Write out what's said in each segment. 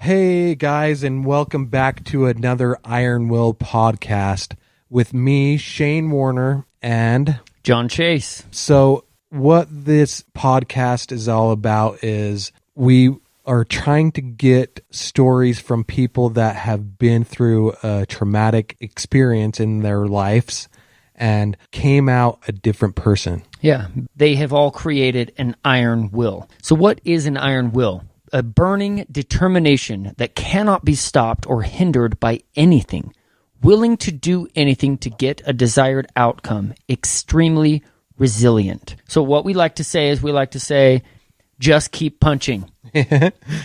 Hey guys, and welcome back to another Iron Will podcast with me, Shane Warner, and John Chase. So what this podcast is all about is we are trying to get stories from people that have been through a traumatic experience in their lives and came out a different person. Yeah, they have all created an iron will. So what is an iron will? A burning determination that cannot be stopped or hindered by anything, willing to do anything to get a desired outcome, extremely resilient. So what we like to say is just keep punching.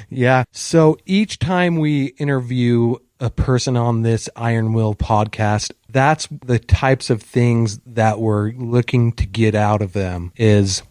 Yeah. So each time we interview a person on this Iron Will podcast, that's the types of things that we're looking to get out of them is...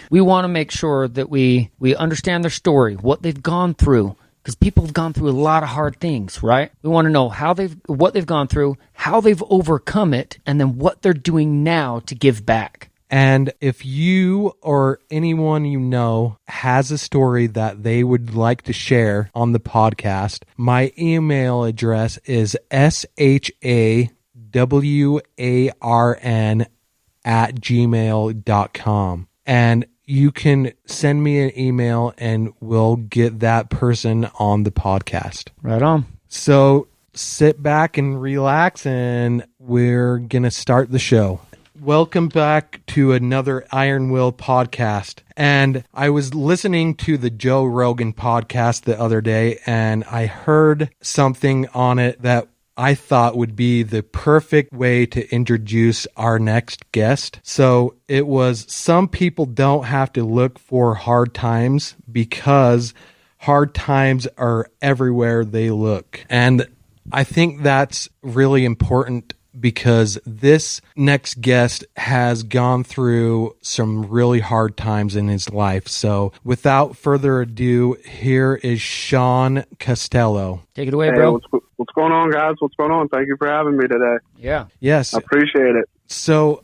We want to make sure that we understand their story, what they've gone through, because people have gone through a lot of hard things, right? We want to know what they've gone through, how they've overcome it, and then what they're doing now to give back. And if you or anyone you know has a story that they would like to share on the podcast, my email address is shawarn@gmail.com. And you can send me an email and we'll get that person on the podcast. Right on. So sit back and relax and we're going to start the show. Welcome back to another Iron Will podcast. And I was listening to the Joe Rogan podcast the other day and I heard something on it that I thought would be the perfect way to introduce our next guest. So it was, some people don't have to look for hard times because hard times are everywhere they look. And I think that's really important because this next guest has gone through some really hard times in his life. So without further ado, here is Sean Costello. Take it away, bro. What's going on, guys? What's going on? Thank you for having me today. Yeah. Yes. I appreciate it. So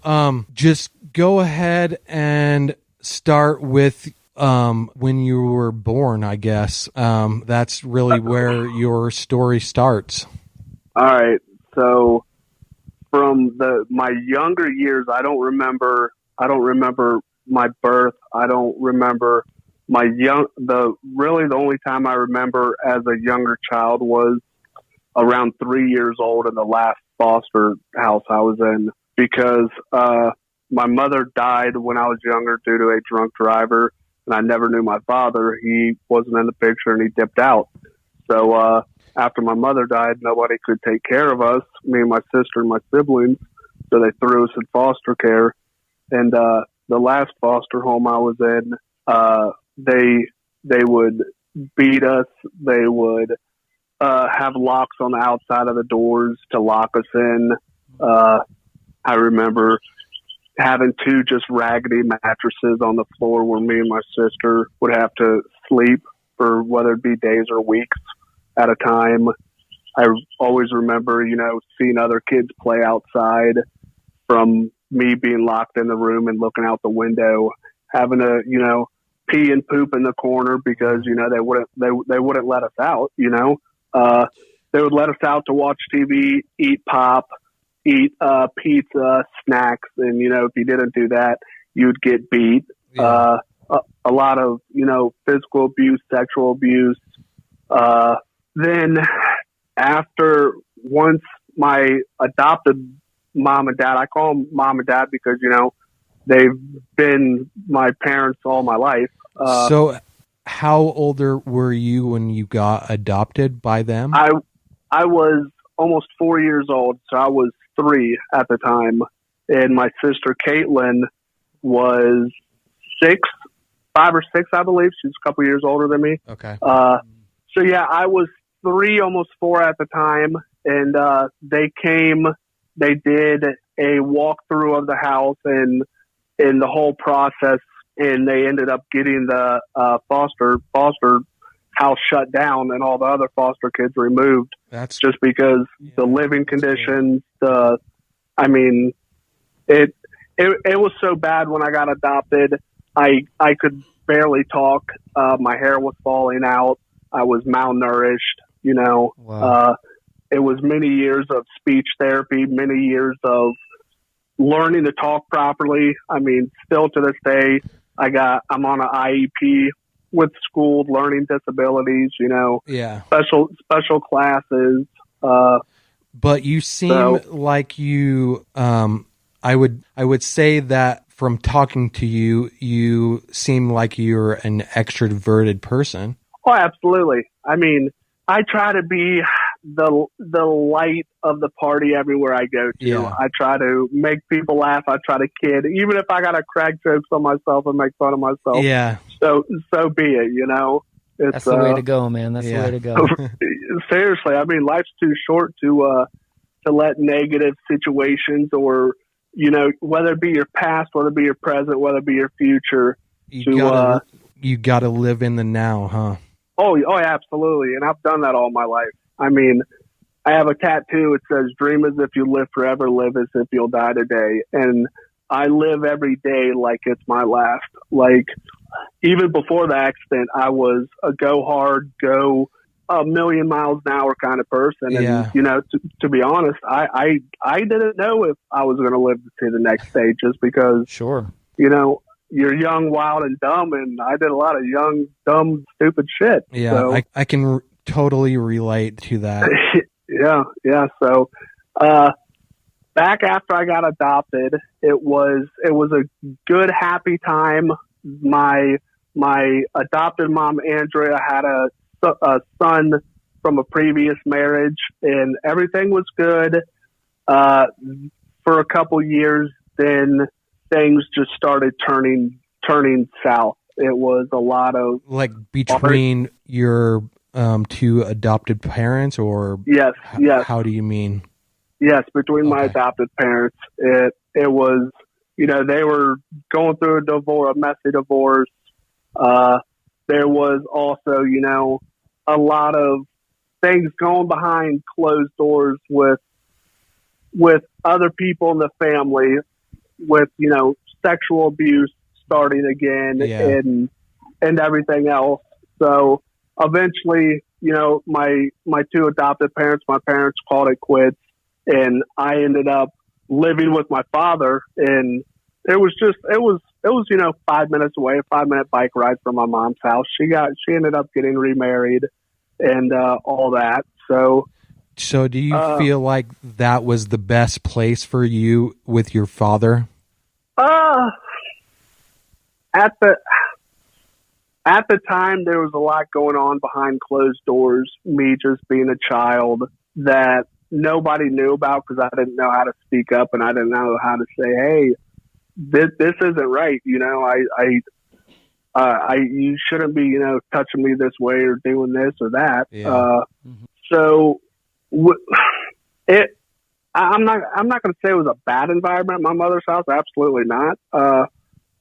just go ahead and start with when you were born, I guess. That's really where your story starts. All right. So from my younger years, I don't remember my birth. I don't remember the only time I remember as a younger child was around 3 years old in the last foster house I was in, because my mother died when I was younger due to a drunk driver, and I never knew my father. He wasn't in the picture and he dipped out. So after my mother died, nobody could take care of us, me and my sister and my siblings, so they threw us in foster care. And the last foster home I was in, they would beat us. They would have locks on the outside of the doors to lock us in. I remember having two just raggedy mattresses on the floor where me and my sister would have to sleep for whether it be days or weeks at a time. I always remember, seeing other kids play outside, from me being locked in the room and looking out the window, having to, pee and poop in the corner because, they wouldn't let us out, they would let us out to watch TV, eat pop, eat pizza, snacks. And, if you didn't do that, you'd get beat. Yeah. A lot of, physical abuse, sexual abuse. Then once my adopted mom and dad, I call them mom and dad because, they've been my parents all my life. So how older were you when you got adopted by them? I was almost 4 years old, so I was 3 at the time. And my sister Caitlin was 5 or 6, I believe. She's a couple years older than me. Okay. So yeah, I was 3, almost 4 at the time. And they did a walkthrough of the house and in the whole process, and they ended up getting the foster house shut down and all the other foster kids removed. That's just because the living conditions, it was so bad when I got adopted. I could barely talk. My hair was falling out. I was malnourished, Wow. it was many years of speech therapy, many years of learning to talk properly. I mean, still to this day, I'm on an IEP with school learning disabilities, Yeah. special classes. But you seem like you, I would say that from talking to you, you seem like you're an extroverted person. Oh, absolutely. I mean, I try to be the light of the party everywhere I go to. Yeah. I try to make people laugh. I try to kid, even if I got to crack jokes on myself and make fun of myself. Yeah. So be it. It's, That's the way to go, man. That's the way to go. Seriously, I mean, life's too short to let negative situations or whether it be your past, whether it be your present, whether it be your future. You gotta live in the now, huh? Oh, absolutely. And I've done that all my life. I mean, I have a tattoo. It says, dream as if you live forever, live as if you'll die today. And I live every day like it's my last. Like, even before the accident, I was a go hard, go a million miles an hour kind of person. Yeah. And, to be honest, I didn't know if I was going to live to see the next day just because, Sure. You're young, wild, and dumb, and I did a lot of young, dumb, stupid shit. Yeah, so, I can totally relate to that. yeah. So, back after I got adopted, it was a good, happy time. My adopted mom, Andrea, had a son from a previous marriage, and everything was good for a couple years. Then things just started turning south. It was a lot of like between your two adopted parents, or yes. How do you mean? Yes, between my adopted parents, it was they were going through a messy divorce. There was also a lot of things going behind closed doors with other people in the family, with sexual abuse starting again, and everything else. So eventually, my two adopted parents, my parents called it quits, and I ended up living with my father. And it was 5 minutes away, a 5-minute bike ride from my mom's house. She ended up getting remarried and all that. So do you feel like that was the best place for you with your father? At the time, there was a lot going on behind closed doors, me just being a child that nobody knew about because I didn't know how to speak up and I didn't know how to say, hey, this isn't right. You shouldn't be, touching me this way or doing this or that. Yeah. I'm not going to say it was a bad environment at my mother's house. Absolutely not.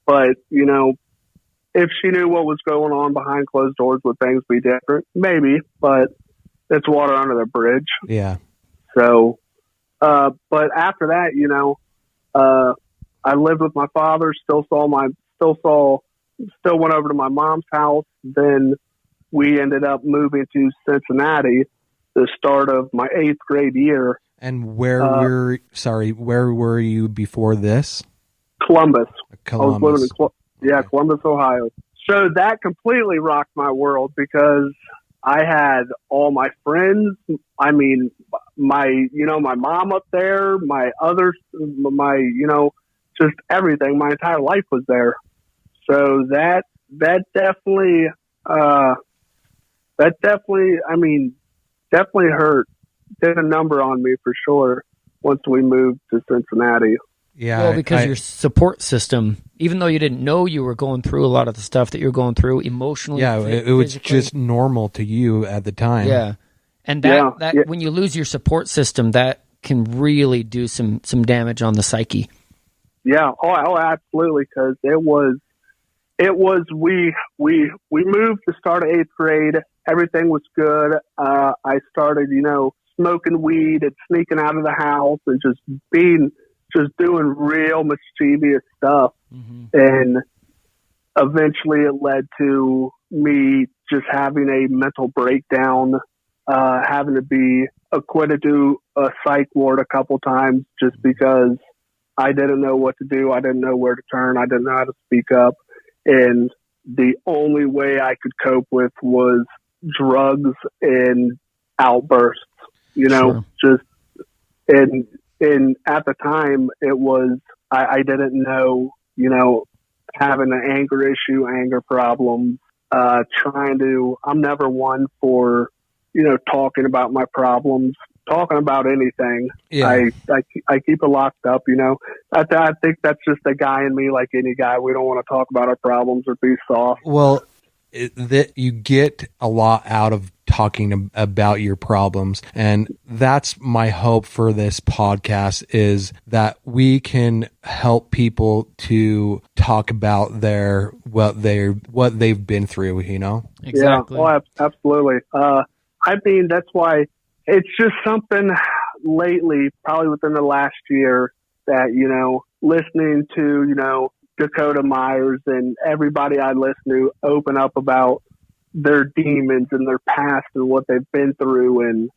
But if she knew what was going on behind closed doors, would things be different? Maybe, but it's water under the bridge. Yeah. So, but after that, I lived with my father, still went over to my mom's house. Then we ended up moving to Cincinnati, the start of my 8th grade year. And where were you before this? Columbus. Columbus. I was living in Columbus, Ohio. So that completely rocked my world because I had all my friends. I mean, my mom up there, just everything. My entire life was there. So that definitely hurt. Did a number on me for sure once we moved to Cincinnati. Yeah. Well, because your support system, even though you didn't know you were going through a lot of the stuff that you're going through emotionally. Yeah, it was just normal to you at the time. Yeah. And when you lose your support system, that can really do some damage on the psyche. Yeah. Oh, absolutely. Because we moved to start of 8th grade. Everything was good. I started, smoking weed and sneaking out of the house and just doing real mischievous stuff. Mm-hmm. And eventually it led to me just having a mental breakdown, having to be acquitted to a psych ward a couple times just because I didn't know what to do. I didn't know where to turn. I didn't know how to speak up. And the only way I could cope with was drugs and outbursts, just, and at the time it was, I didn't know, having an anger issue, anger problems, I'm never one for, talking about my problems, talking about anything. Yeah. I keep it locked up, I think that's just a guy in me, like any guy. We don't want to talk about our problems or be soft. Well, that you get a lot out of talking about your problems, and that's my hope for this podcast, is that we can help people to talk about what they've been through. Exactly. Yeah, absolutely. I mean, that's why it's just something lately, probably within the last year, that listening to Dakota Myers and everybody I listen to open up about their demons and their past and what they've been through. And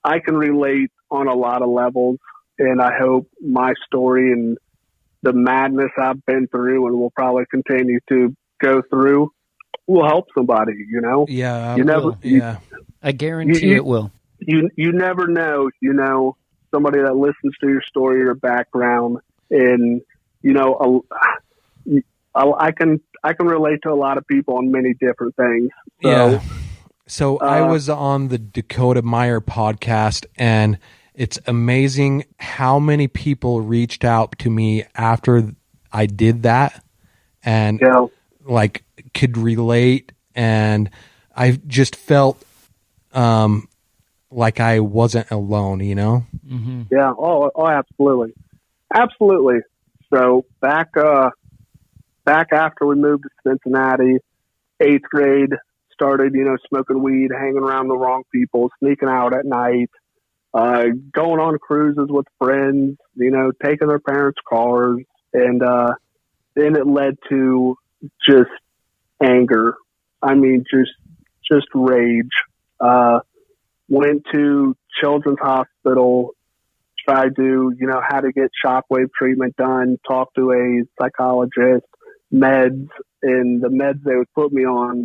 I can relate on a lot of levels, and I hope my story and the madness I've been through and will probably continue to go through will help somebody, Yeah. I guarantee it will. You never know, somebody that listens to your story or background, and I can relate to a lot of people on many different things. So, yeah. So I was on the Dakota Meyer podcast, and it's amazing how many people reached out to me after I did that, and could relate, and I just felt like I wasn't alone, Mm-hmm. Yeah. Oh, absolutely. Absolutely. So back after we moved to Cincinnati, 8th grade, started, smoking weed, hanging around the wrong people, sneaking out at night, going on cruises with friends, taking their parents' cars. And then it led to just anger. I mean, just rage. Went to Children's Hospital, tried to, how to get shockwave treatment done, talked to a psychologist, meds, and the meds they would put me on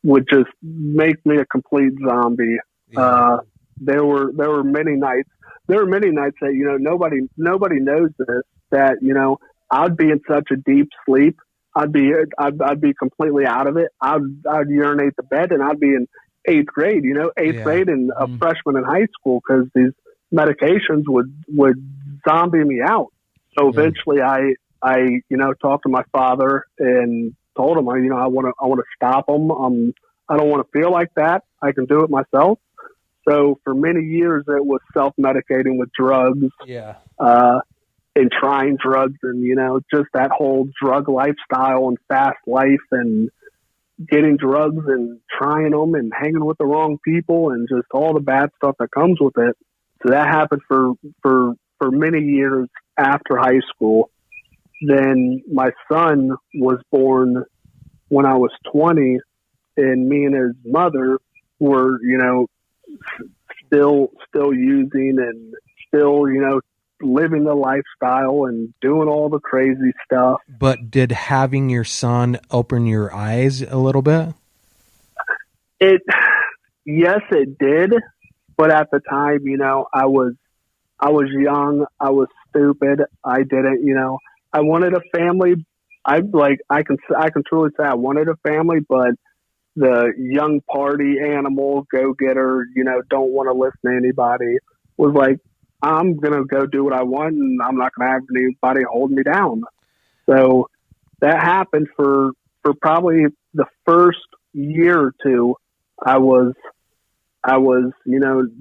would just make me a complete zombie. Yeah. There were many nights that, nobody knows this, that, I'd be in such a deep sleep. I'd be completely out of it. I'd urinate the bed, and I'd be in 8th grade, eighth grade and a freshman in high school, because these medications would zombie me out. So eventually I talked to my father and told him, I want to stop them. I don't want to feel like that. I can do it myself. So for many years it was self-medicating with drugs, and trying drugs, and, just that whole drug lifestyle and fast life, and getting drugs and trying them and hanging with the wrong people and just all the bad stuff that comes with it. So that happened for many years after high school. Then my son was born when I was 20, and me and his mother were, still using and still, living the lifestyle and doing all the crazy stuff. But did having your son open your eyes a little bit? Yes, it did. But at the time, I was young. I was stupid. I didn't, I wanted a family. I can truly say I wanted a family, but the young party animal, go-getter, don't want to listen to anybody, was like, I'm going to go do what I want, and I'm not going to have anybody hold me down. So that happened for probably the first year or two. I was,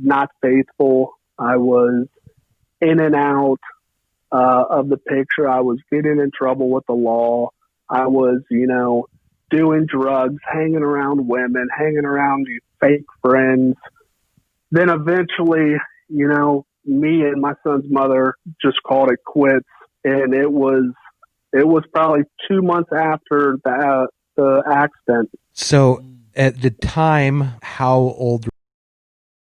not faithful. I was in and out of the picture. I was getting in trouble with the law. I was, doing drugs, hanging around women, hanging around fake friends. Then eventually, me and my son's mother just called it quits. And it was probably 2 months after the accident. So at the time, how old